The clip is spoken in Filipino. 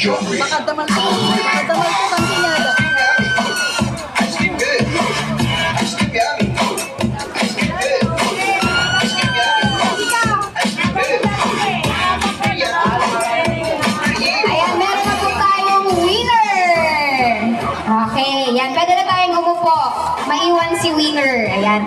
Baka damal ko. Baka damal ko kang pinyada. Ice cream good. Ice cream yummy. Ice cream good. Ice cream yummy. Ice cream good. Ayan, meron na po tayong winner. Okay, yan. Pwede na tayong umupo. Maiwan si winner. Ayan.